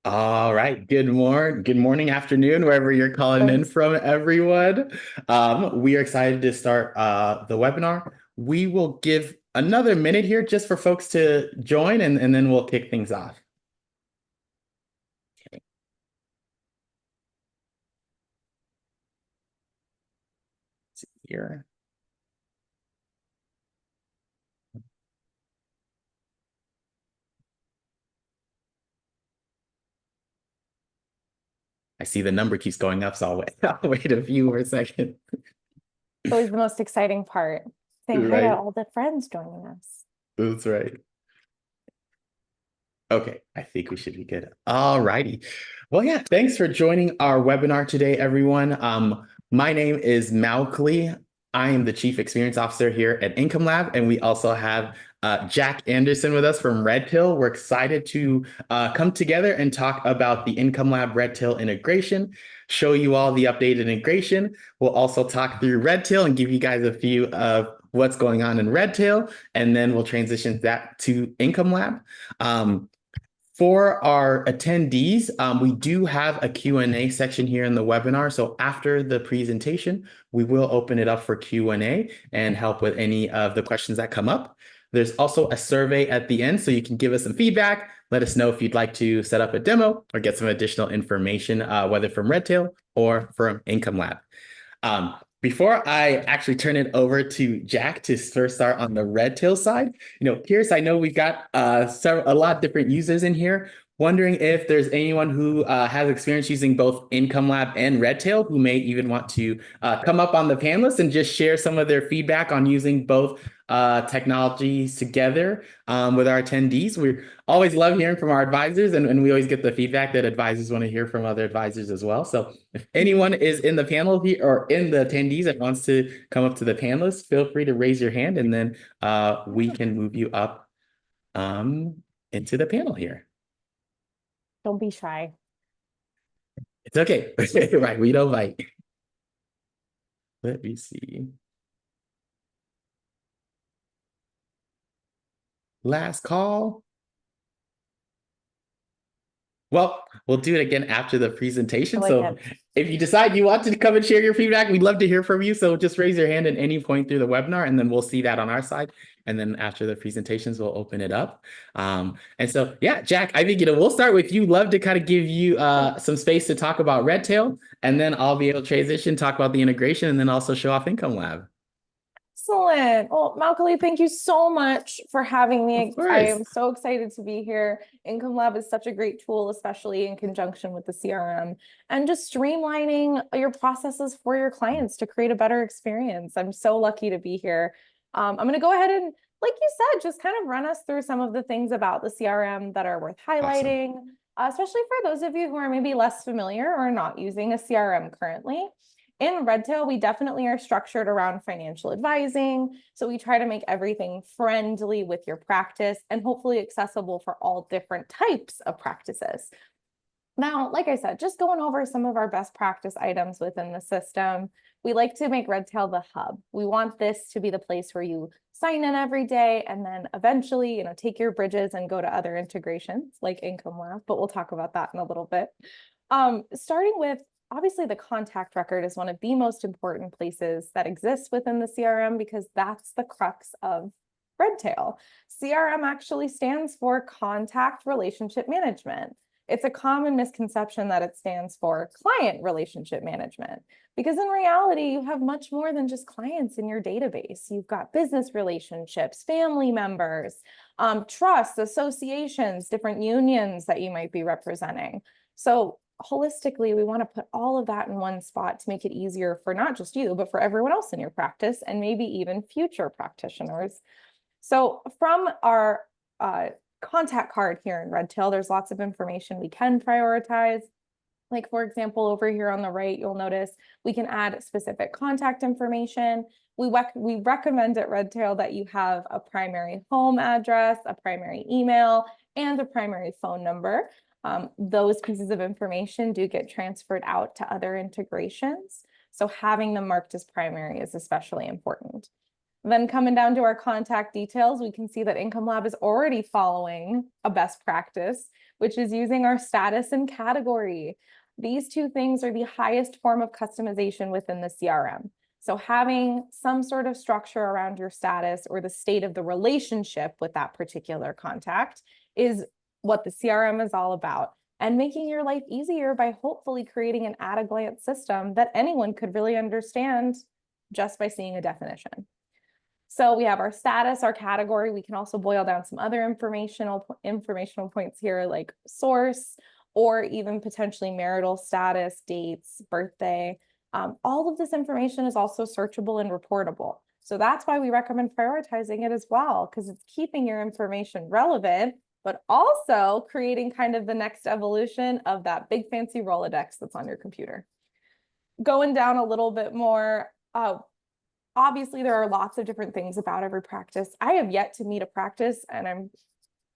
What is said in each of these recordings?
All right. Good morning, afternoon, wherever you're calling in Thanks. from, everyone. We are excited to start the webinar. We will give another minute here just for folks to join, and then we'll kick things off. Okay, let's see here. I see the number keeps going up, so I'll wait, I'll wait a few more seconds. Always the most exciting part. Saying hi to Right. all the friends joining us. That's right. Okay, I think we should be good. All righty. Well, yeah, thanks for joining our webinar today, everyone. My name is Malkley. I am the Chief Experience Officer here at Income Lab, and we also have Jack Anderson with us from Redtail. We're excited to come together and talk about the Income Lab Redtail integration, show you all the updated integration. We'll also talk through Redtail and give you guys a few of what's going on in Redtail, and then we'll transition that to Income Lab. For our attendees, we do have a Q&A section here in the webinar. So after the presentation, we will open it up for Q&A and help with any of the questions that come up. There's also a survey at the end, so you can give us some feedback. Let us know if you'd like to set up a demo or get some additional information, whether from Redtail or from Income Lab. Before I actually turn it over to Jack to first start on the Redtail side, Pierce, I know we've got a lot of different users in here. Wondering if there's anyone who has experience using both Income Lab and Redtail who may even want to come up on the panelist and just share some of their feedback on using both technologies together with our attendees. We always love hearing from our advisors, and we always get the feedback that advisors want to hear from other advisors as well. So if anyone is in the panel here or in the attendees that wants to come up to the panelists, feel free to raise your hand, and then we can move you up into the panel here. Don't be shy. It's okay. Right, we don't bite. Let me see. Last call. Well, we'll do it again after the I presentation. like So it. if you decide you want to come and share your feedback, we'd love to hear from you. So just raise your hand at any point through the webinar, and then we'll see that on our side. And then after the presentations, we'll open it up. And so, yeah, Jack, I think, we'll start with you. Love to kind of give you some space to talk about Redtail, and then I'll be able to transition, talk about the integration, and then also show off Income Lab. Excellent. Well, Malcolm, thank you so much for having Of me. I course. am so excited to be here. Income Lab is such a great tool, especially in conjunction with the CRM and just streamlining your processes for your clients to create a better experience. I'm so lucky to be here. I'm going to go ahead and, like you said, just kind of run us through some of the things about the CRM that are worth Awesome. highlighting, especially for those of you who are maybe less familiar or not using a CRM currently. In Redtail, we definitely are structured around financial advising. So we try to make everything friendly with your practice and hopefully accessible for all different types of practices. Now, like I said, just going over some of our best practice items within the system, we like to make Redtail the hub. We want this to be the place where you sign in every day and then eventually, take your bridges and go to other integrations like Income Lab, but we'll talk about that in a little bit. Starting with obviously the contact record is one of the most important places that exists within the CRM because that's the crux of Redtail. CRM actually stands for Contact Relationship Management. It's a common misconception that it stands for Client Relationship Management because in reality, you have much more than just clients in your database. You've got business relationships, family members, trusts, associations, different unions that you might be representing. So holistically, we want to put all of that in one spot to make it easier for not just you, but for everyone else in your practice and maybe even future practitioners. So from our contact card here in Redtail, there's lots of information we can prioritize. Like, for example, over here on the right, you'll notice we can add specific contact information. We recommend at Redtail that you have a primary home address, a primary email, and a primary phone number. Those pieces of information do get transferred out to other integrations. So having them marked as primary is especially important. Then coming down to our contact details, we can see that Income Lab is already following a best practice, which is using our status and category. These two things are the highest form of customization within the CRM. So having some sort of structure around your status or the state of the relationship with that particular contact is what the CRM is all about, and making your life easier by hopefully creating an at-a-glance system that anyone could really understand just by seeing a definition. So we have our status, our category. We can also boil down some other informational points here, like source, or even potentially marital status, dates, birthday. All of this information is also searchable and reportable. So that's why we recommend prioritizing it as well, because it's keeping your information relevant, but also creating kind of the next evolution of that big fancy Rolodex that's on your computer. Going down a little bit more, obviously there are lots of different things about every practice. I have yet to meet a practice, and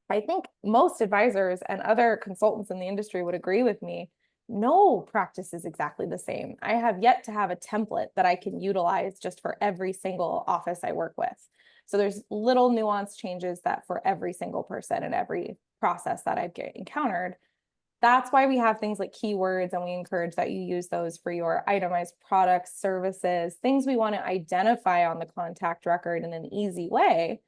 I think most advisors and other consultants in the industry would agree with me. No practice is exactly the same. I have yet to have a template that I can utilize just for every single office I work with. So there's little nuance changes that for every single person and every process that I've encountered. That's why we have things like keywords, and we encourage that you use those for your itemized products, services, things we want to identify on the contact record in an easy way.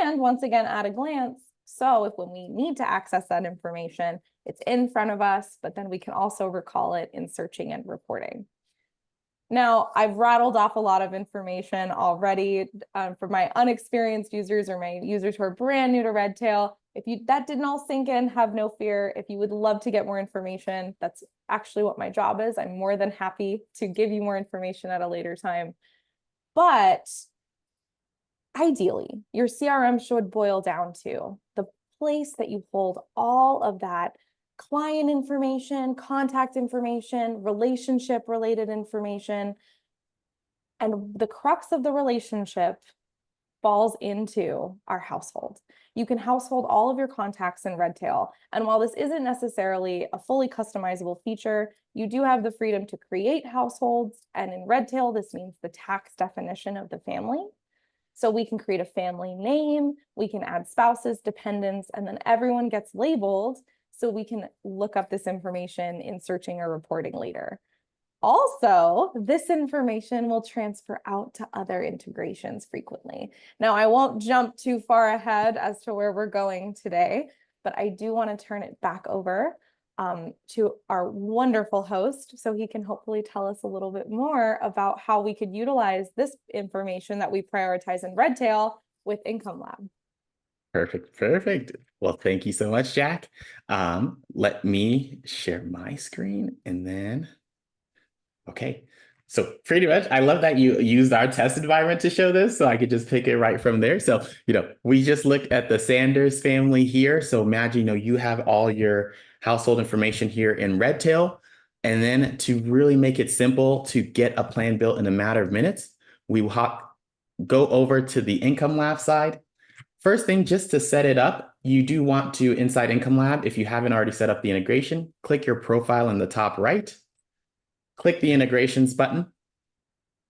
And once again, at a glance, so if when we need to access that information, it's in front of us, but then we can also recall it in searching and reporting. Now, I've rattled off a lot of information already for my unexperienced users or my users who are brand new to Redtail. If that didn't all sink in, have no fear. If you would love to get more information, that's actually what my job is. I'm more than happy to give you more information at a later time. But ideally, your CRM should boil down to the place that you hold all of that client information, contact information, relationship related information. And the crux of the relationship falls into our household. You can household all of your contacts in Redtail. And while this isn't necessarily a fully customizable feature, you do have the freedom to create households. And in Redtail, this means the tax definition of the family. So we can create a family name, we can add spouses, dependents, and then everyone gets labeled so we can look up this information in searching or reporting later. Also, this information will transfer out to other integrations frequently. Now, I won't jump too far ahead as to where we're going today, but I do want to turn it back over to our wonderful host so he can hopefully tell us a little bit more about how we could utilize this information that we prioritize in Redtail with Income Lab. Perfect. Perfect. Well, thank you so much, Jack. Let me share my screen and then, okay. So pretty much, I love that you used our test environment to show this, so I could just pick it right from there. So, we just looked at the Sanders family here. So imagine, you have all your household information here in Redtail. And then to really make it simple to get a plan built in a matter of minutes, we will go over to the Income Lab side. First thing, just to set it up, you do want to, inside Income Lab, if you haven't already set up the integration, click your profile in the top right, click the integrations button,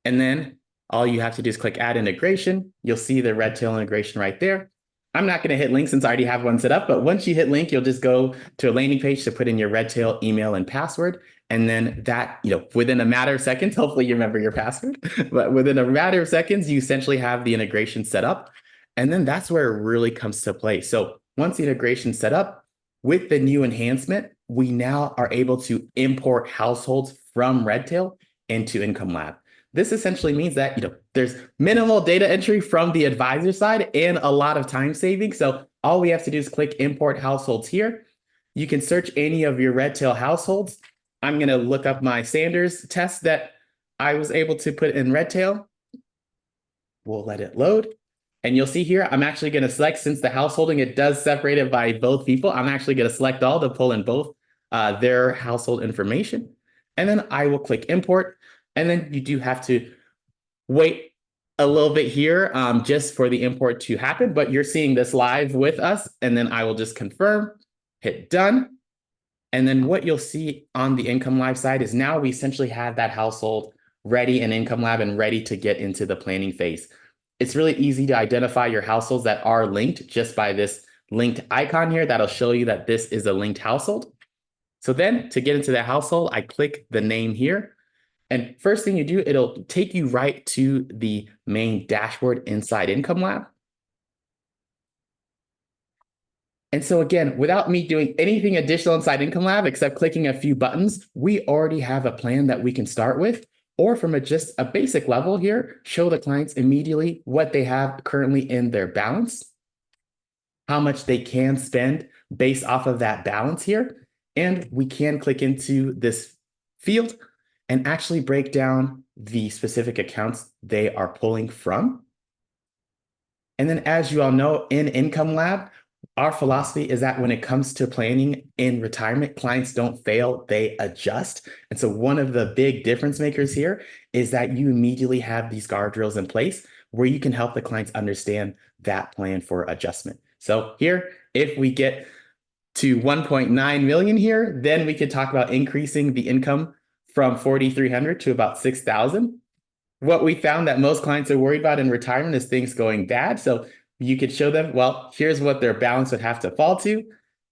and then all you have to do is click add integration. You'll see the Redtail integration right there. I'm not going to hit link since I already have one set up, but once you hit link, you'll just go to a landing page to put in your Redtail email and password. And then that, within a matter of seconds, hopefully you remember your password, but within a matter of seconds, you essentially have the integration set up. And then that's where it really comes to play. So once the integration is set up, with the new enhancement, we now are able to import households from Redtail into Income Lab. This essentially means that, there's minimal data entry from the advisor side and a lot of time saving. So all we have to do is click import households here. You can search any of your Redtail households. I'm going to look up my Sanders test that I was able to put in Redtail. We'll let it load. And you'll see here, I'm actually going to select, since the householding, it does separate it by both people. I'm actually going to select all to pull in both their household information. And then I will click import. And then you do have to wait a little bit here just for the import to happen. But you're seeing this live with us. And then I will just confirm, hit done. And then what you'll see on the Income Lab side is now we essentially have that household ready in Income Lab and ready to get into the planning phase. It's really easy to identify your households that are linked just by this linked icon here. That'll show you that this is a linked household. So then to get into the household, I click the name here. And first thing you do, it'll take you right to the main dashboard inside Income Lab. And so again, without me doing anything additional inside Income Lab except clicking a few buttons, we already have a plan that we can start with, or from just a basic level here, show the clients immediately what they have currently in their balance, how much they can spend based off of that balance here. And we can click into this field and actually break down the specific accounts they are pulling from. And then as you all know, in Income Lab, our philosophy is that when it comes to planning in retirement, clients don't fail, they adjust. And so one of the big difference makers here is that you immediately have these guardrails in place where you can help the clients understand that plan for adjustment. So here, if we get to 1.9 million here, then we could talk about increasing the income from 4,300 to about 6,000. What we found that most clients are worried about in retirement is things going bad. So you could show them, well, here's what their balance would have to fall to,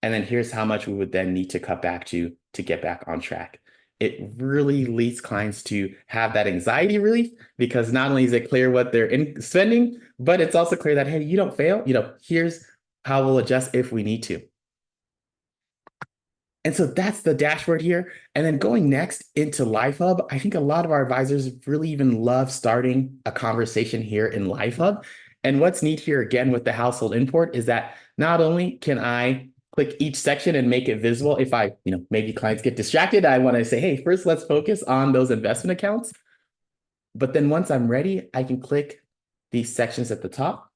and then here's how much we would then need to cut back to get back on track. It really leads clients to have that anxiety relief because not only is it clear what they're spending, but it's also clear that, hey, you don't fail. Here's how we'll adjust if we need to. And so that's the dashboard here. And then going next into LifeHub, I think a lot of our advisors really even love starting a conversation here in LifeHub. And what's neat here again with the household import is that not only can I click each section and make it visible if I, maybe clients get distracted, I want to say, hey, first let's focus on those investment accounts. But then once I'm ready, I can click these sections at the top,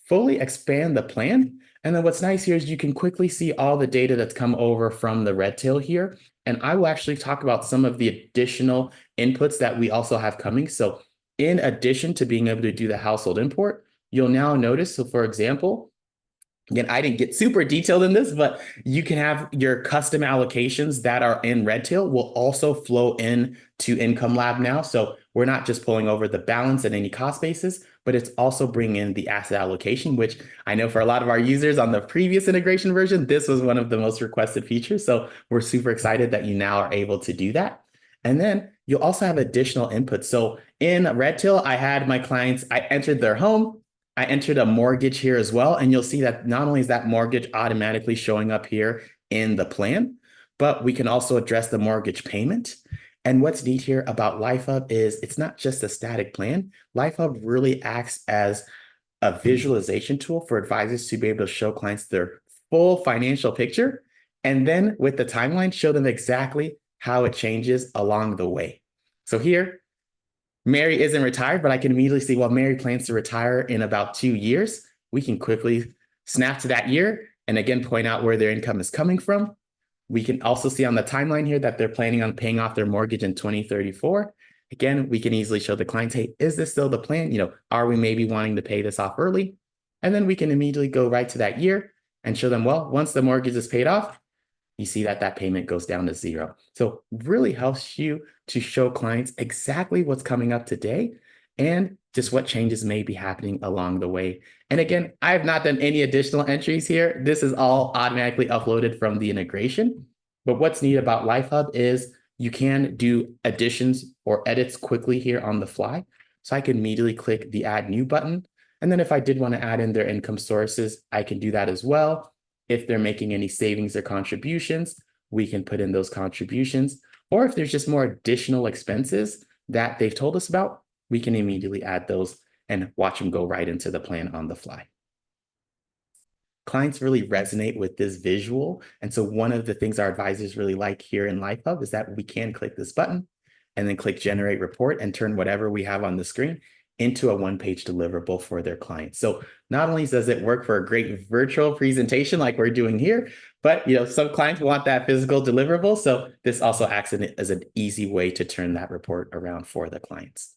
fully expand the plan. And then what's nice here is you can quickly see all the data that's come over from the Redtail here. And I will actually talk about some of the additional inputs that we also have coming. So in addition to being able to do the household import, you'll now notice, so for example, again, I didn't get super detailed in this, but you can have your custom allocations that are in Redtail will also flow in to Income Lab now. So we're not just pulling over the balance at any cost basis, but it's also bringing in the asset allocation, which I know for a lot of our users on the previous integration version, this was one of the most requested features. So we're super excited that you now are able to do that. And then you'll also have additional inputs. So in Redtail, I had my clients, I entered their home, I entered a mortgage here as well. And you'll see that not only is that mortgage automatically showing up here in the plan, but we can also address the mortgage payment. And what's neat here about LifeHub is it's not just a static plan. LifeHub really acts as a visualization tool for advisors to be able to show clients their full financial picture. And then with the timeline, show them exactly how it changes along the way. So here, Mary isn't retired, but I can immediately see, well, Mary plans to retire in about 2 years. We can quickly snap to that year and again, point out where their income is coming from. We can also see on the timeline here that they're planning on paying off their mortgage in 2034. Again, we can easily show the clients, hey, is this still the plan? Are we maybe wanting to pay this off early? And then we can immediately go right to that year and show them, well, once the mortgage is paid off, you see that that payment goes down to zero. So really helps you to show clients exactly what's coming up today and just what changes may be happening along the way. And again, I have not done any additional entries here. This is all automatically uploaded from the integration. But what's neat about LifeHub is you can do additions or edits quickly here on the fly. So I can immediately click the Add New button. And then if I did want to add in their income sources, I can do that as well. If they're making any savings or contributions, we can put in those contributions. Or if there's just more additional expenses that they've told us about, we can immediately add those and watch them go right into the plan on the fly. Clients really resonate with this visual. And so one of the things our advisors really like here in LifeHub is that we can click this button and then click Generate Report and turn whatever we have on the screen into a one-page deliverable for their clients. So not only does it work for a great virtual presentation like we're doing here, but some clients want that physical deliverable. So this also acts as an easy way to turn that report around for the clients.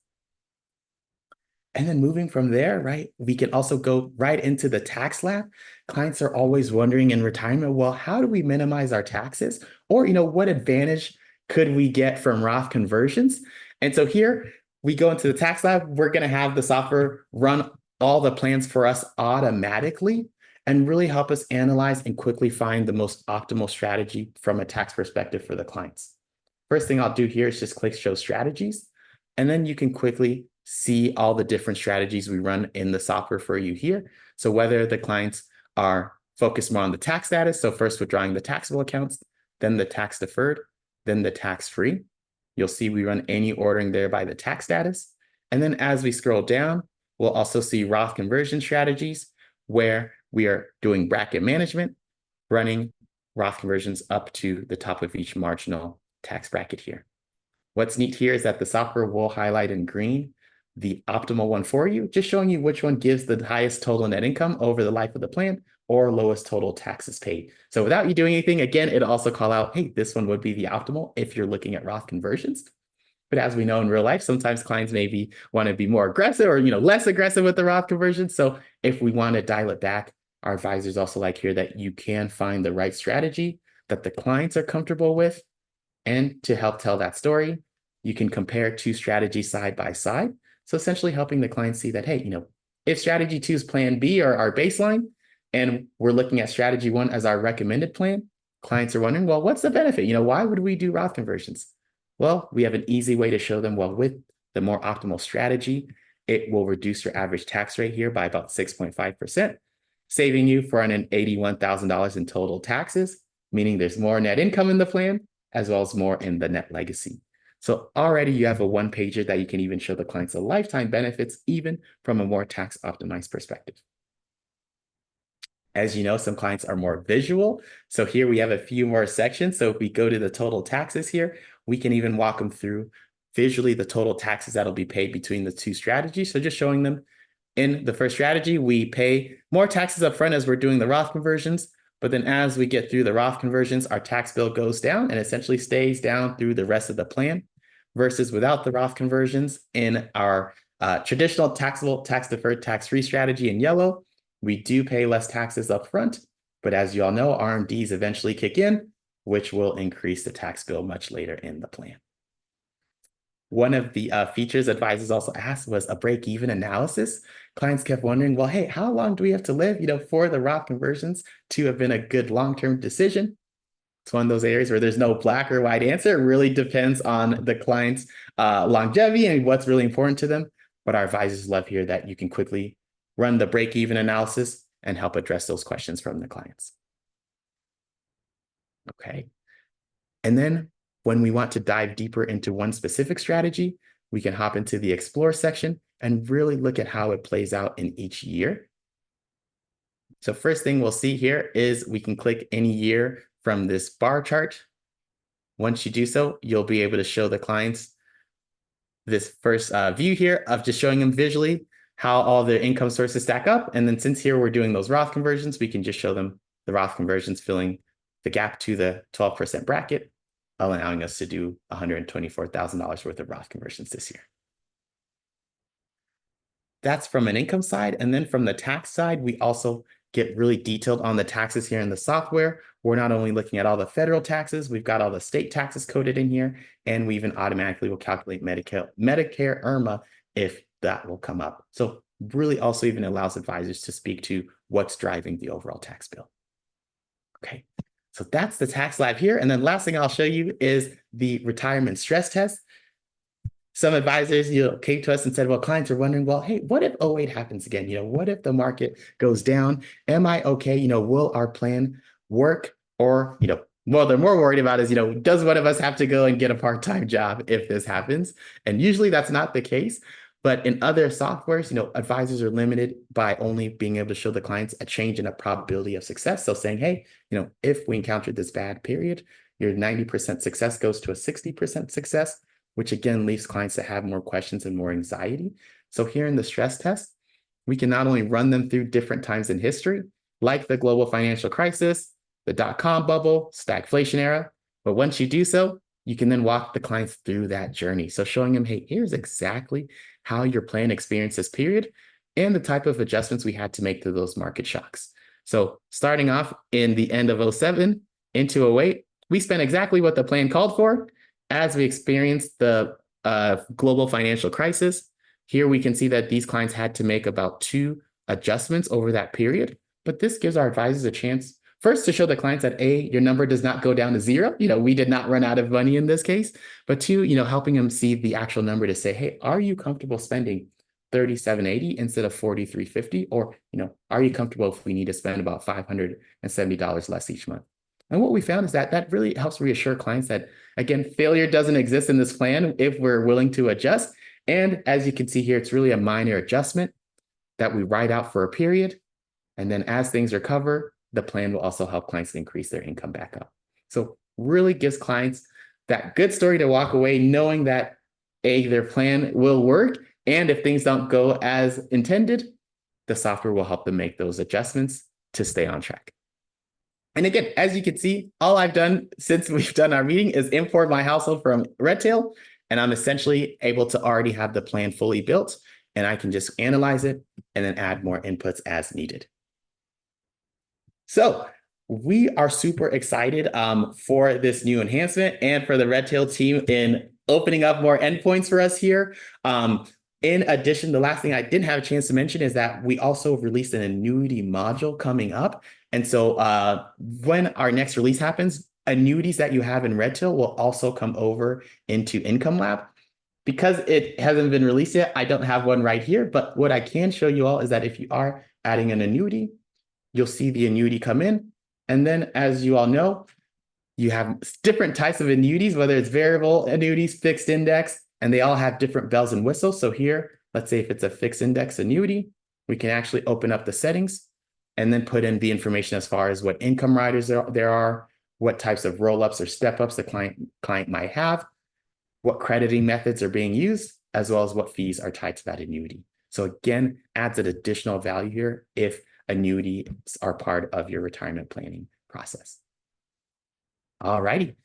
And then moving from there, right, we can also go right into the tax lab. Clients are always wondering in retirement, well, how do we minimize our taxes? Or, what advantage could we get from Roth conversions? And so here we go into the tax lab. We're going to have the software run all the plans for us automatically and really help us analyze and quickly find the most optimal strategy from a tax perspective for the clients. First thing I'll do here is just click Show Strategies, and then you can quickly see all the different strategies we run in the software for you here. So whether the clients are focused more on the tax status, so first withdrawing the taxable accounts, then the tax deferred, then the tax free. You'll see we run any ordering there by the tax status. And then as we scroll down, we'll also see Roth conversion strategies where we are doing bracket management, running Roth conversions up to the top of each marginal tax bracket here. What's neat here is that the software will highlight in green the optimal one for you, just showing you which one gives the highest total net income over the life of the plan or lowest total taxes paid. So without you doing anything, again, it'll also call out, hey, this one would be the optimal if you're looking at Roth conversions. But as we know in real life, sometimes clients maybe want to be more aggressive or less aggressive with the Roth conversion. So if we want to dial it back, our advisors also like here that you can find the right strategy that the clients are comfortable with. And to help tell that story, you can compare two strategies side by side. So essentially helping the client see that, hey, if strategy 2 is plan B or our baseline, and we're looking at strategy 1 as our recommended plan, clients are wondering, well, what's the benefit? Why would we do Roth conversions? Well, we have an easy way to show them, well, with the more optimal strategy, it will reduce your average tax rate here by about 6.5%, saving you $481,000 in total taxes, meaning there's more net income in the plan, as well as more in the net legacy. So already you have a one-pager that you can even show the clients the lifetime benefits, even from a more tax optimized perspective. As you know, some clients are more visual. So here we have a few more sections. So if we go to the total taxes here, we can even walk them through visually the total taxes that'll be paid between the two strategies. So just showing them in the first strategy, we pay more taxes up front as we're doing the Roth conversions. But then as we get through the Roth conversions, our tax bill goes down and essentially stays down through the rest of the plan, versus without the Roth conversions in our traditional taxable, tax deferred, tax free strategy in yellow. We do pay less taxes up front, but as you all know, RMDs eventually kick in, which will increase the tax bill much later in the plan. One of the features advisors also asked was a break-even analysis. Clients kept wondering, well, hey, how long do we have to live, for the Roth conversions to have been a good long-term decision? It's one of those areas where there's no black or white answer. It really depends on the client's longevity and what's really important to them. But our advisors love here that you can quickly run the break-even analysis and help address those questions from the clients. Okay. And then when we want to dive deeper into one specific strategy, we can hop into the Explore section and really look at how it plays out in each year. So first thing we'll see here is we can click any year from this bar chart. Once you do so, you'll be able to show the clients this first view here of just showing them visually how all the income sources stack up. And then since here we're doing those Roth conversions, we can just show them the Roth conversions filling the gap to the 12% bracket, allowing us to do $124,000 worth of Roth conversions this year. That's from an income side. And then from the tax side, we also get really detailed on the taxes here in the software. We're not only looking at all the federal taxes, we've got all the state taxes coded in here, and we even automatically will calculate Medicare IRMA if that will come up. So really also even allows advisors to speak to what's driving the overall tax bill. Okay, so that's the tax lab here. And then last thing I'll show you is the retirement stress test. Some advisors, came to us and said, well, clients are wondering, well, hey, what if '08 happens again? What if the market goes down? Am I okay? Will our plan work? Or, well, they're more worried about is, does one of us have to go and get a part-time job if this happens? And usually that's not the case. But in other softwares, advisors are limited by only being able to show the clients a change in a probability of success. So saying, hey, if we encountered this bad period, your 90% success goes to a 60% success, which again leaves clients to have more questions and more anxiety. So here in the stress test, we can not only run them through different times in history, like the global financial crisis, the dot-com bubble, stagflation era, but once you do so, you can then walk the clients through that journey. So showing them, hey, here's exactly how your plan experienced this period and the type of adjustments we had to make to those market shocks. So starting off in the end of '07 into '08, we spent exactly what the plan called for as we experienced the global financial crisis. Here we can see that these clients had to make about 2 adjustments over that period, but this gives our advisors a chance first to show the clients that A, your number does not go down to 0. We did not run out of money in this case, but 2, helping them see the actual number to say, hey, are you comfortable spending 37.80 instead of 43.50? Or, are you comfortable if we need to spend about $570 less each month? And what we found is that that really helps reassure clients that, again, failure doesn't exist in this plan if we're willing to adjust. And as you can see here, it's really a minor adjustment that we write out for a period. And then as things recover, the plan will also help clients increase their income back up. So really gives clients that good story to walk away knowing that A, their plan will work. And if things don't go as intended, the software will help them make those adjustments to stay on track. And again, as you can see, all I've done since we've done our meeting is import my household from Redtail, and I'm essentially able to already have the plan fully built, and I can just analyze it and then add more inputs as needed. So we are super excited for this new enhancement and for the Redtail team in opening up more endpoints for us here. In addition, the last thing I didn't have a chance to mention is that we also released an annuity module coming up. And so when our next release happens, annuities that you have in Redtail will also come over into Income Lab. Because it hasn't been released yet, I don't have one right here. But what I can show you all is that if you are adding an annuity, you'll see the annuity come in. And then, as you all know, you have different types of annuities, whether it's variable annuities, fixed index, and they all have different bells and whistles. So here, let's say if it's a fixed index annuity, we can actually open up the settings and then put in the information as far as what income riders there are, what types of roll-ups or step-ups the client might have, what crediting methods are being used, as well as what fees are tied to that annuity. So again, adds an additional value here if annuities are part of your retirement planning process. All righty.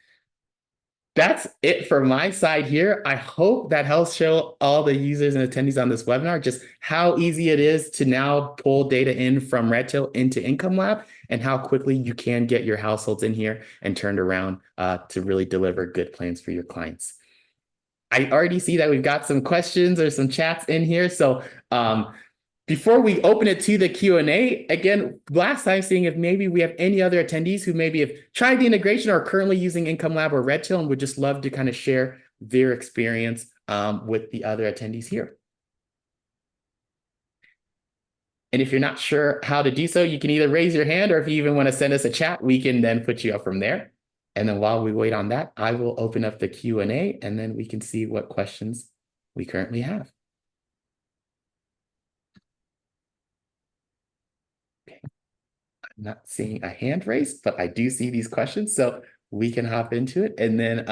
That's it for my side here. I hope that helps show all the users and attendees on this webinar just how easy it is to now pull data in from Redtail into Income Lab and how quickly you can get your households in here and turned around to really deliver good plans for your clients. I already see that we've got some questions or some chats in here. So before we open it to the Q&A, again, last time seeing if maybe we have any other attendees who maybe have tried the integration or are currently using Income Lab or Redtail and would just love to kind of share their experience with the other attendees here. And if you're not sure how to do so, you can either raise your hand or if you even want to send us a chat, we can then put you up from there. And then while we wait on that, I will open up the Q&A and then we can see what questions we currently have. Okay. I'm not seeing a hand raised, but I do see these questions, so we can hop into it. And then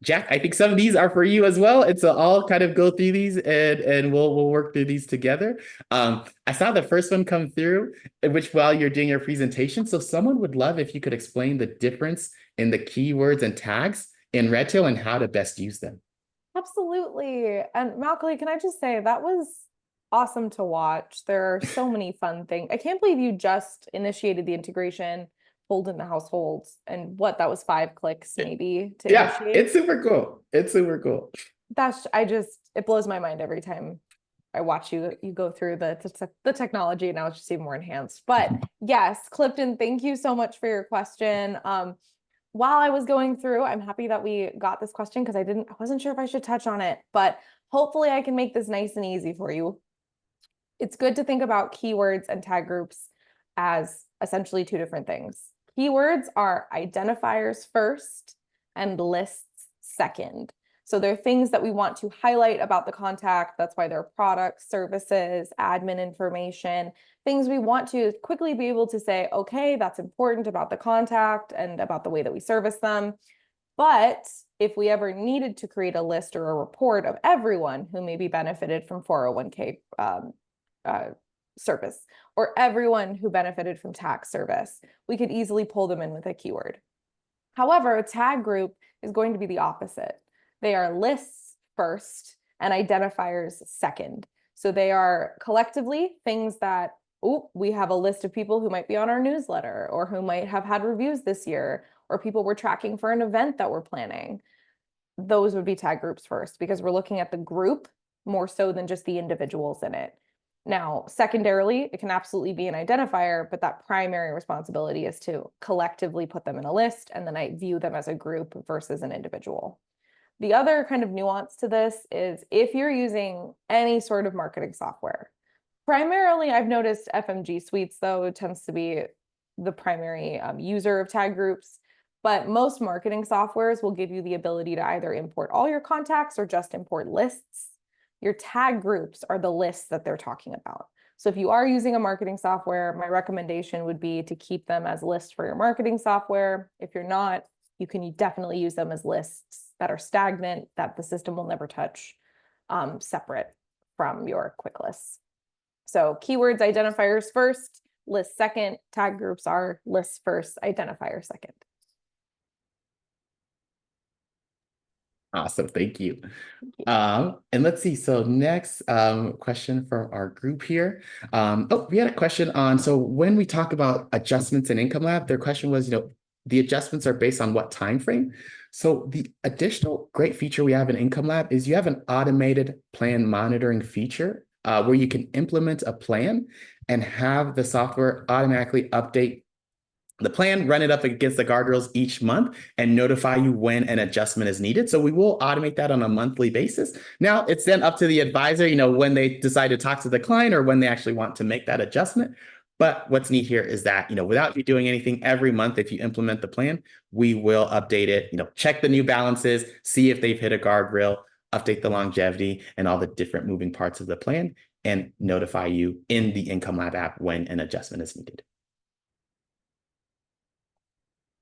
Jack, I think some of these are for you as well. And so I'll kind of go through these and we'll work through these together. I saw the first one come through, which while you're doing your presentation. So someone would love if you could explain the difference in the keywords and tags in Redtail and how to best use them. Absolutely. And Malcolm, can I just say that was awesome to watch. There are so many fun things. I can't believe you just initiated the integration, pulled in the households, and that was 5 clicks maybe to initiate. It's super cool. It's super cool. It blows my mind every time I watch you go through the technology, and now it's just even more enhanced. But yes, Clifton, thank you so much for your question. While I was going through, I'm happy that we got this question because I wasn't sure if I should touch on it, but hopefully I can make this nice and easy for you. It's good to think about keywords and tag groups as essentially 2 different things. Keywords are identifiers first and lists second. So they're things that we want to highlight about the contact. That's why they're products, services, admin information, things we want to quickly be able to say, okay, that's important about the contact and about the way that we service them. But if we ever needed to create a list or a report of everyone who maybe benefited from 401k service, or everyone who benefited from tax service, we could easily pull them in with a keyword. However, a tag group is going to be the opposite. They are lists first and identifiers second. So they are collectively things that, we have a list of people who might be on our newsletter or who might have had reviews this year, or people we're tracking for an event that we're planning. Those would be tag groups first because we're looking at the group more so than just the individuals in it. Now, secondarily, it can absolutely be an identifier, but that primary responsibility is to collectively put them in a list, and then I view them as a group versus an individual. The other kind of nuance to this is if you're using any sort of marketing software. Primarily, I've noticed FMG Suites, though, tends to be the primary user of tag groups. But most marketing softwares will give you the ability to either import all your contacts or just import lists. Your tag groups are the lists that they're talking about. So if you are using a marketing software, my recommendation would be to keep them as lists for your marketing software. If you're not, you can definitely use them as lists that are stagnant, that the system will never touch, separate from your quick lists. So keywords, identifiers first, lists second, tag groups are lists first, identifier second. Awesome, thank you. And let's see. So next question from our group here. We had a question on, so when we talk about adjustments in Income Lab, their question was, the adjustments are based on what time frame? So the additional great feature we have in Income Lab is you have an automated plan monitoring feature where you can implement a plan and have the software automatically update the plan, run it up against the guardrails each month, and notify you when an adjustment is needed. So we will automate that on a monthly basis. Now it's then up to the advisor, when they decide to talk to the client or when they actually want to make that adjustment. But what's neat here is that, without you doing anything every month, if you implement the plan, we will update it, check the new balances, see if they've hit a guardrail, update the longevity and all the different moving parts of the plan, and notify you in the Income Lab app when an adjustment is needed.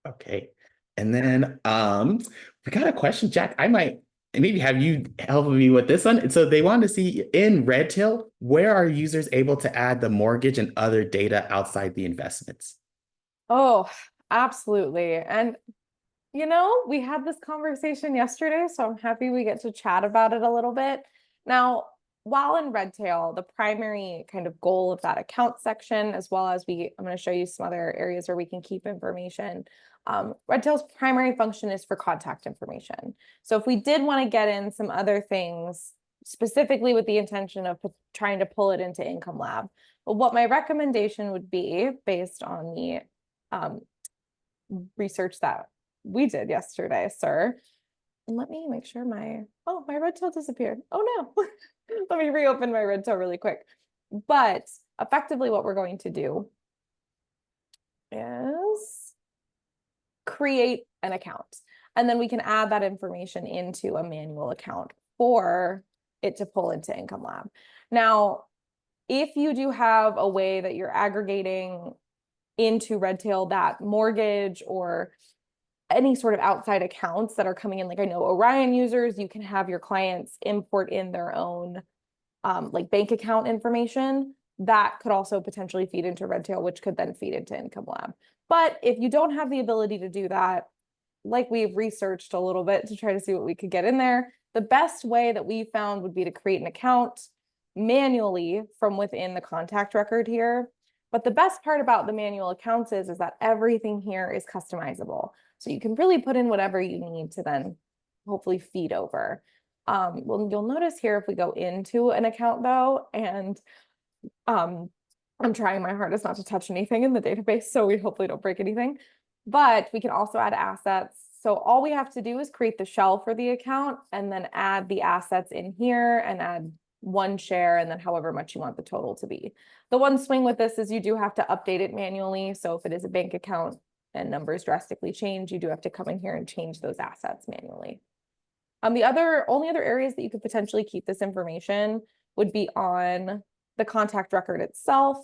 Okay. And then we got a question, Jack. I might maybe have you help me with this one. So they want to see in Redtail, where are users able to add the mortgage and other data outside the investments? Oh, absolutely. And we had this conversation yesterday, so I'm happy we get to chat about it a little bit. Now, while in Redtail, the primary kind of goal of that account section, as well as I'm going to show you some other areas where we can keep information. Redtail's primary function is for contact information. So if we did want to get in some other things, specifically with the intention of trying to pull it into Income Lab, well, what my recommendation would be based on the research that we did yesterday, sir. And let me make sure my Redtail disappeared. Oh no. Let me reopen my Redtail really quick. But effectively what we're going to do is create an account. And then we can add that information into a manual account for it to pull into Income Lab. Now, if you do have a way that you're aggregating into Redtail that mortgage or any sort of outside accounts that are coming in, like I know Orion users, you can have your clients import in their own like bank account information that could also potentially feed into Redtail, which could then feed into Income Lab. But if you don't have the ability to do that, like we've researched a little bit to try to see what we could get in there, the best way that we found would be to create an account manually from within the contact record here. But the best part about the manual accounts is that everything here is customizable. So you can really put in whatever you need to then hopefully feed over. Well, you'll notice here if we go into an account though, and I'm trying my hardest not to touch anything in the database, so we hopefully don't break anything. But we can also add assets. So all we have to do is create the shell for the account and then add the assets in here and add one share and then however much you want the total to be. The one swing with this is you do have to update it manually. So if it is a bank account and numbers drastically change, you do have to come in here and change those assets manually. The only other areas that you could potentially keep this information would be on the contact record itself.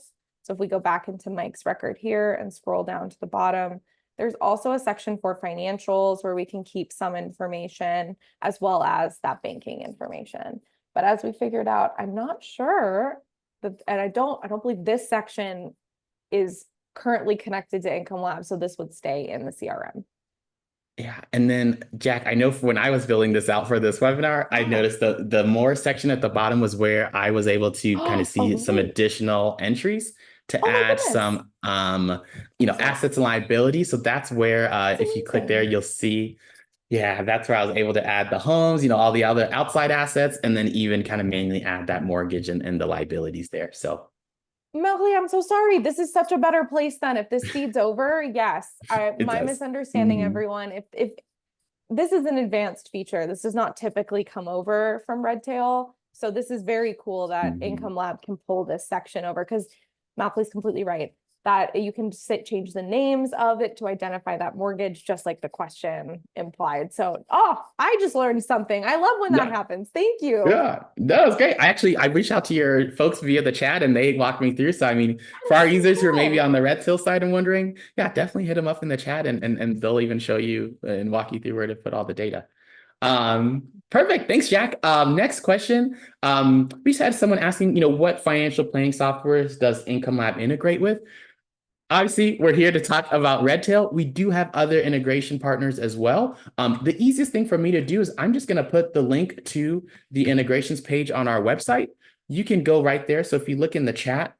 So if we go back into Mike's record here and scroll down to the bottom, there's also a section for financials where we can keep some information as well as that banking information. But as we figured out, I'm not sure that, and I don't believe this section is currently connected to Income Lab, so this would stay in the CRM. Yeah, and then Jack, I know when I was building this out for this webinar, I noticed the more section at the bottom was where I was able to kind of see some additional entries to add some assets and liabilities. So that's where if you click there, you'll see Yeah, that's where I was able to add the homes, all the other outside assets, and then even kind of manually add that mortgage and the liabilities there. So Melly, I'm so sorry. This is such a better place then. If this feeds over, yes. it My does. misunderstanding, Mhm. everyone. If this is an advanced feature, this does not typically come over from Redtail. So this is very cool that Mhm. Income Lab can pull this section over because Malcolm's completely right that you can change the names of it to identify that mortgage, just like the question implied. So, oh, I just learned something. I love when that Yeah. happens. Thank you. Yeah, that was great. I reached out to your folks via the chat and they walked me through. So I mean, for That's our so users who are maybe cool. on the Redtail side and wondering, yeah, definitely hit them up in the chat and they'll even show you and walk you through where to put all the data. Perfect. Thanks, Jack. Next question. We just had someone asking, what financial planning softwares does Income Lab integrate with? Obviously, we're here to talk about Redtail. We do have other integration partners as well. The easiest thing for me to do is I'm just going to put the link to the integrations page on our website. You can go right there. So if you look in the chat,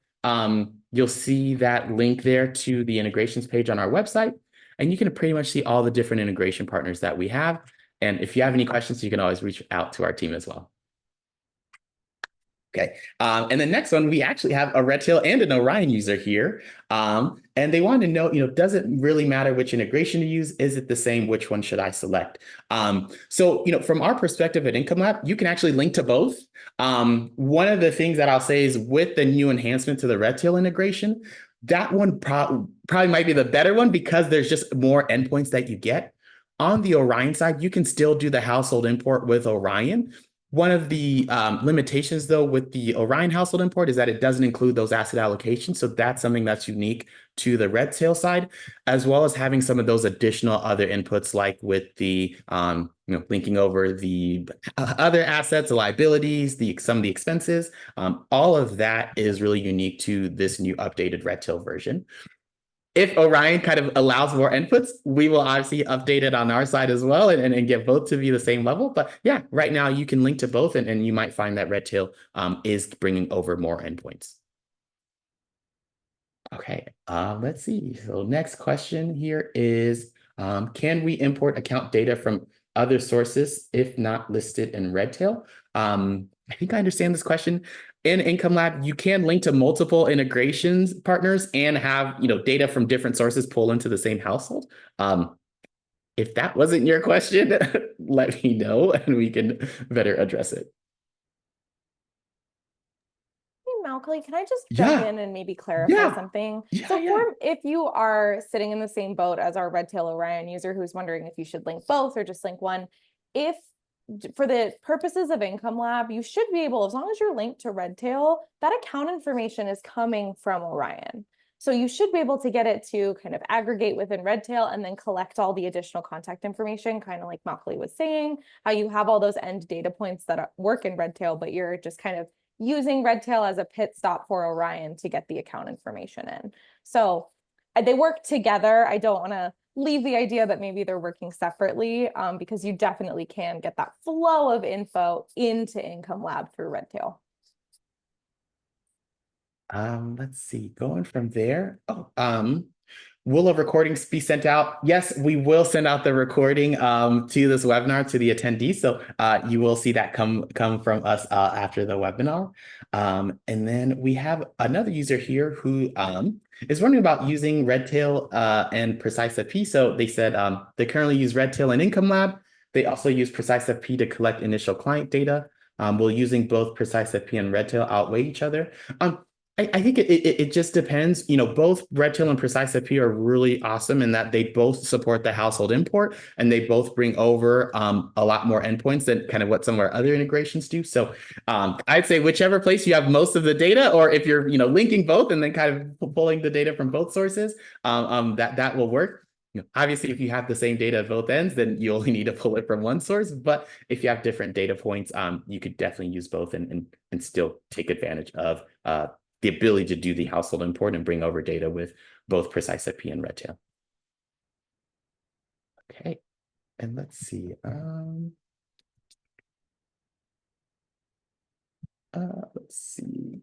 you'll see that link there to the integrations page on our website. And you can pretty much see all the different integration partners that we have. And if you have any questions, you can always reach out to our team as well. Okay. And the next one, we actually have a Redtail and an Orion user here. And they want to know, does it really matter which integration to use? Is it the same? Which one should I select? So, from our perspective at Income Lab, you can actually link to both. One of the things that I'll say is with the new enhancement to the Redtail integration, that one probably might be the better one because there's just more endpoints that you get. On the Orion side, you can still do the household import with Orion. One of the limitations, though, with the Orion household import is that it doesn't include those asset allocations. So that's something that's unique to the Redtail side, as well as having some of those additional other inputs, like with the linking over the other assets, the liabilities, some of the expenses. All of that is really unique to this new updated Redtail version. If Orion kind of allows more inputs, we will obviously update it on our side as well and get both to be the same level. But yeah, right now you can link to both and you might find that Redtail is bringing over more endpoints. Okay, let's see. So next question here is, can we import account data from other sources if not listed in Redtail? I think I understand this question. In Income Lab, you can link to multiple integrations partners and have data from different sources pull into the same household. If that wasn't your question, let me know and we can better address it. Hey, Malcolm, can I just jump Yeah, in and maybe clarify yeah, something? yeah, So yeah. if you are sitting in the same boat as our Redtail Orion user who's wondering if you should link both or just link one, if for the purposes of Income Lab, you should be able, as long as you're linked to Redtail, that account information is coming from Orion. So you should be able to get it to kind of aggregate within Redtail and then collect all the additional contact information, kind of like Malcolm was saying, how you have all those end data points that work in Redtail, but you're just kind of using Redtail as a pit stop for Orion to get the account information in. So they work together. I don't want to leave the idea that maybe they're working separately because you definitely can get that flow of info into Income Lab through Redtail. Let's see. Going from there. Will a recording be sent out? Yes, we will send out the recording to this webinar to the attendees. So you will see that come from us after the webinar. And then we have another user here who is wondering about using Redtail and Precise FP. So they said they currently use Redtail and Income Lab. They also use Precise FP to collect initial client data. Will using both Precise FP and Redtail outweigh each other? I think it just depends. Both Redtail and Precise FP are really awesome in that they both support the household import and they both bring over a lot more endpoints than kind of what some of our other integrations do. So I'd say whichever place you have most of the data, or if you're linking both and then kind of pulling the data from both sources, that will work. Obviously, if you have the same data at both ends, then you only need to pull it from one source. But if you have different data points, you could definitely use both and still take advantage of the ability to do the household import and bring over data with both Precise IP and Redtail. Okay, and let's see. Let's see.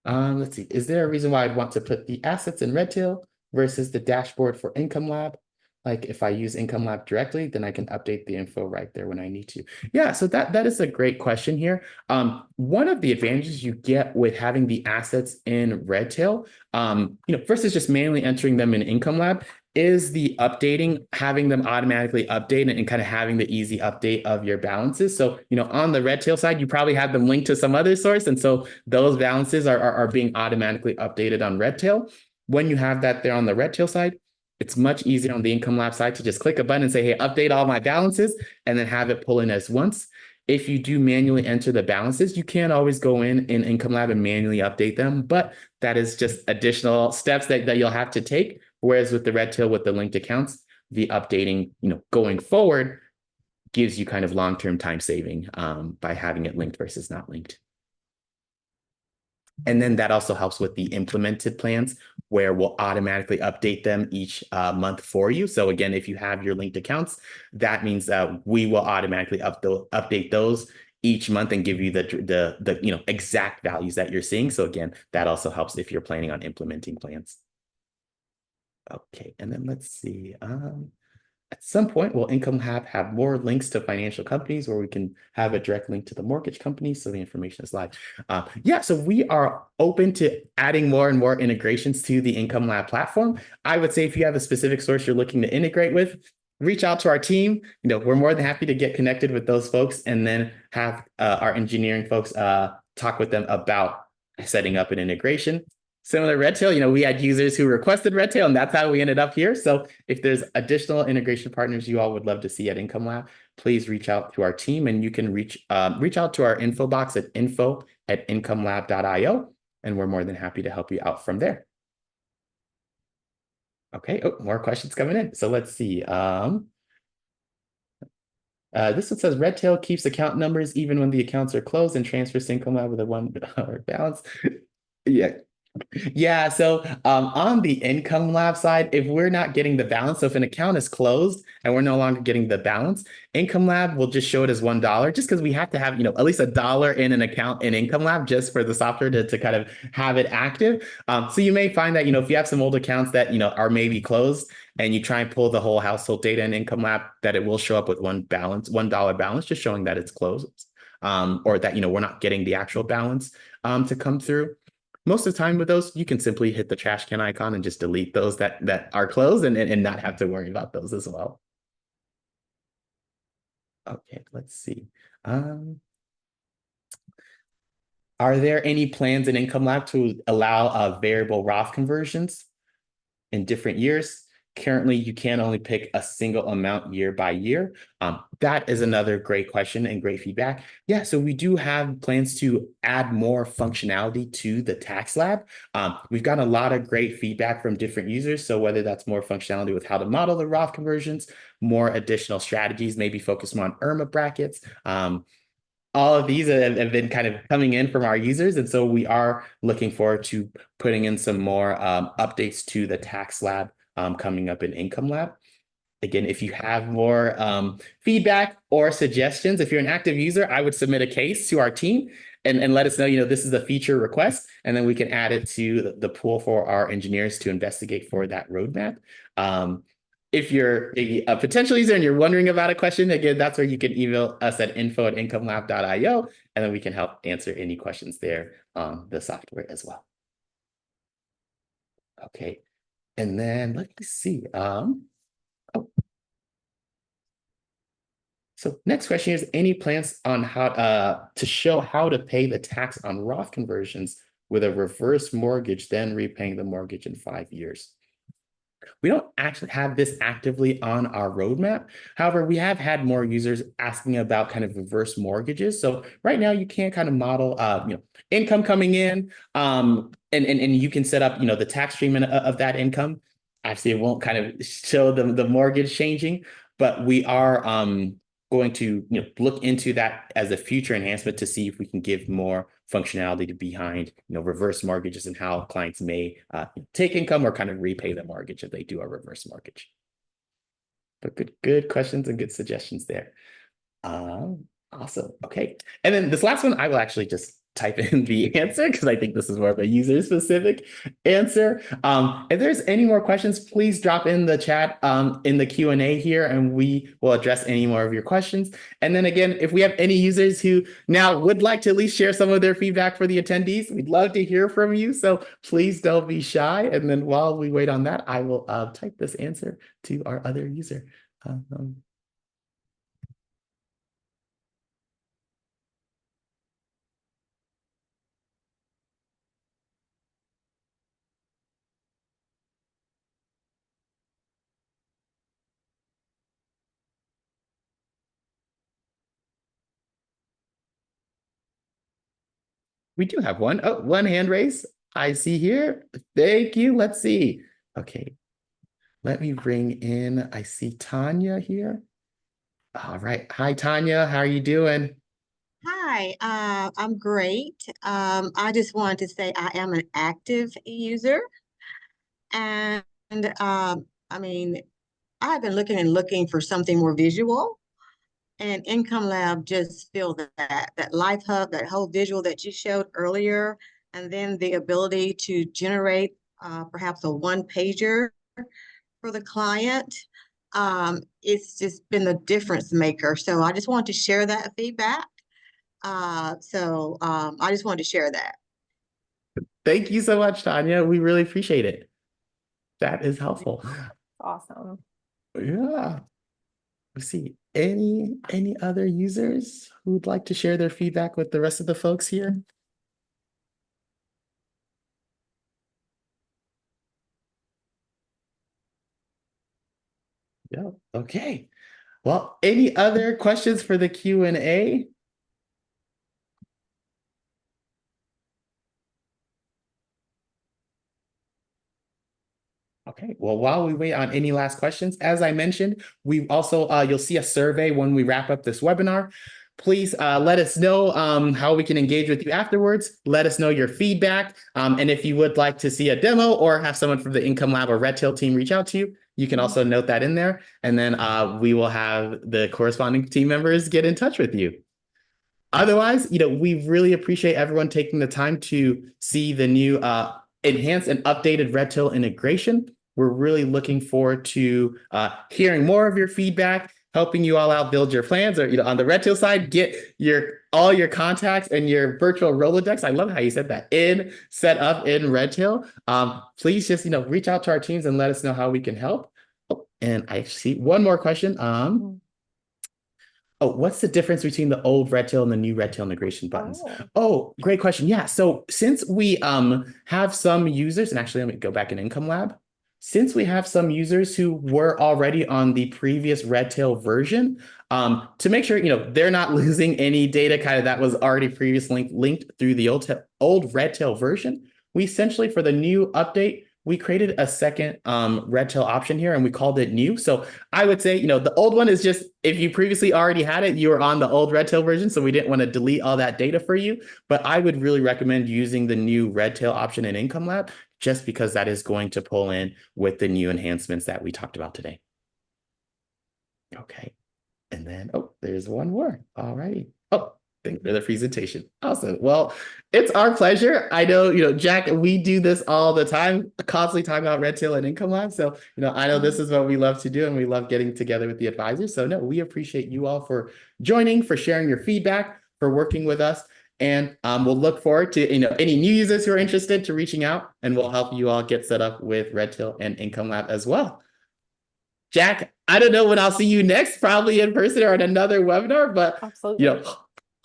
Let's see. Is there a reason why I'd want to put the assets in Redtail versus the dashboard for Income Lab? Like if I use Income Lab directly, then I can update the info right there when I need to. Yeah, so that is a great question here. One of the advantages you get with having the assets in Redtail, versus just manually entering them in Income Lab, is the updating, having them automatically update and kind of having the easy update of your balances. So, on the Redtail side, you probably have them linked to some other source. And so those balances are being automatically updated on Redtail. When you have that there on the Redtail side, it's much easier on the Income Lab side to just click a button and say, hey, update all my balances, and then have it pull in as once. If you do manually enter the balances, you can always go in Income Lab and manually update them, but that is just additional steps that you'll have to take. Whereas with the Redtail, with the linked accounts, the updating, going forward gives you kind of long-term time saving by having it linked versus not linked. And then that also helps with the implemented plans where we'll automatically update them each month for you. So again, if you have your linked accounts, that means that we will automatically update those each month and give you the exact values that you're seeing. So again, that also helps if you're planning on implementing plans. Okay, and then let's see. At some point, will Income Lab have more links to financial companies where we can have a direct link to the mortgage company so the information is live? Yeah, so we are open to adding more and more integrations to the Income Lab platform. I would say if you have a specific source you're looking to integrate with, reach out to our team. We're more than happy to get connected with those folks and then have our engineering folks talk with them about setting up an integration. Similar to Redtail, we had users who requested Redtail, and that's how we ended up here. So if there's additional integration partners you all would love to see at Income Lab, please reach out to our team, and you can reach out to our info box at info@incomelab.io, and we're more than happy to help you out from there. Okay, more questions coming in. So let's see. This one says Redtail keeps account numbers even when the accounts are closed and transfers to Income Lab with a $1 balance. Yeah. Yeah, so on the Income Lab side, if we're not getting the balance, so if an account is closed and we're no longer getting the balance, Income Lab will just show it as $1, just because we have to have, at least $1 in an account in Income Lab just for the software to kind of have it active. So you may find that, if you have some old accounts that, are maybe closed and you try and pull the whole household data in Income Lab, that it will show up with $1 balance, just showing that it's closed, or that, we're not getting the actual balance to come through. Most of the time with those, you can simply hit the trash can icon and just delete those that are closed and not have to worry about those as well. Okay, let's see. Are there any plans in Income Lab to allow variable Roth conversions in different years? Currently, you can only pick a single amount year by year. That is another great question and great feedback. Yeah, so we do have plans to add more functionality to the tax lab. We've gotten a lot of great feedback from different users. So whether that's more functionality with how to model the Roth conversions, more additional strategies, maybe focus more on IRMA brackets. All of these have been kind of coming in from our users. And so we are looking forward to putting in some more updates to the tax lab coming up in Income Lab. Again, if you have more feedback or suggestions, if you're an active user, I would submit a case to our team and let us know, this is a feature request, and then we can add it to the pool for our engineers to investigate for that roadmap. If you're a potential user and you're wondering about a question, again, that's where you can email us at info@incomelab.io, and then we can help answer any questions there on the software as well. Okay, and then let me see. So next question is, any plans on how to show how to pay the tax on Roth conversions with a reverse mortgage, then repaying the mortgage in 5 years? We don't actually have this actively on our roadmap. However, we have had more users asking about kind of reverse mortgages. So right now you can kind of model, income coming in, and you can set up, the tax treatment of that income. Obviously, it won't kind of show the mortgage changing, but we are going to look into that as a future enhancement to see if we can give more functionality to behind reverse mortgages and how clients may take income or kind of repay the mortgage if they do a reverse mortgage. But good questions and good suggestions there. Awesome. Okay, and then this last one I will actually just type in the answer because I think this is more of a user specific answer. If there's any more questions, please drop in the chat in the Q&A here, and we will address any more of your questions. And then again, if we have any users who now would like to at least share some of their feedback for the attendees, we'd love to hear from you. So please don't be shy. And then while we wait on that, I will type this answer to our other user. We do have one. Oh, one hand raise. I see here. Thank you. Let's see. Okay. Let me bring in, I see Tanya here. All right. Hi, Tanya. How are you doing? Hi, I'm great. I just wanted to say I am an active user, and I mean, I've been looking and looking for something more visual, and Income Lab just feel that Life Hub, that whole visual that you showed earlier, and then the ability to generate perhaps a one pager for the client. It's just been the difference maker. So I just wanted to share that feedback. I just wanted to share that. Thank you so much, Tanya. We really appreciate it. That is helpful. Awesome. Yeah. Let's see. Any other users who would like to share their feedback with the rest of the folks here? Yeah. Okay. Well, any other questions for the Q&A? Okay, well, while we wait on any last questions, as I mentioned, we also, you'll see a survey when we wrap up this webinar. Please let us know how we can engage with you afterwards. Let us know your feedback. And if you would like to see a demo or have someone from the Income Lab or Redtail team reach out to you, you can also note that in there. And then we will have the corresponding team members get in touch with you. Otherwise, we really appreciate everyone taking the time to see the new enhanced and updated Redtail integration. We're really looking forward to hearing more of your feedback, helping you all out build your plans, or on the Redtail side, get all your contacts and your virtual Rolodex. I love how you said that, set up in Redtail. Please just reach out to our teams and let us know how we can help. Oh, and I see one more question. Oh, what's the difference between the old Redtail and the new Redtail integration buttons? Oh, great question. Yeah. So since we have some users, and actually let me go back in Income Lab. Since we have some users who were already on the previous Redtail version, to make sure they're not losing any data kind of that was already previously linked through the old Redtail version, we essentially for the new update, we created a second Redtail option here and we called it new. So I would say, the old one is just, if you previously already had it, you were on the old Redtail version. So we didn't want to delete all that data for you. But I would really recommend using the new Redtail option in Income Lab, just because that is going to pull in with the new enhancements that we talked about today. Okay. And then, oh, there's one more. All righty. Oh, thank you for the presentation. Awesome. Well, it's our pleasure. I know, Jack, we do this all the time, constantly talking about Redtail and Income Lab. So, I know this is what we love to do, and we love getting together with the advisors. So, no, we appreciate you all for joining, for sharing your feedback, for working with us. And we'll look forward to, any new users who are interested to reaching out, and we'll help you all get set up with Redtail and Income Lab as well. Jack, I don't know when I'll see you next, probably in person or at another webinar, but absolutely.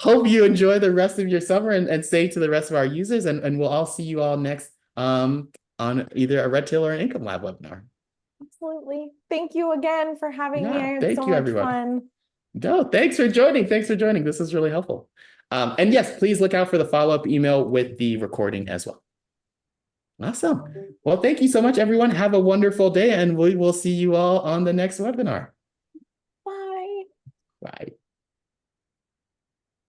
Hope you enjoy the rest of your summer and say to the rest of our users, and we'll all see you all next on either a Redtail or an Income Lab webinar. Absolutely. Thank you again for having me. I had Thank so you, much everyone. fun. No, thanks for joining. Thanks for joining. This is really helpful. And yes, please look out for the follow-up email with the recording as well. Awesome. Well, thank you so much, everyone. Have a wonderful day, and we will see you all on the next webinar. Bye. Bye.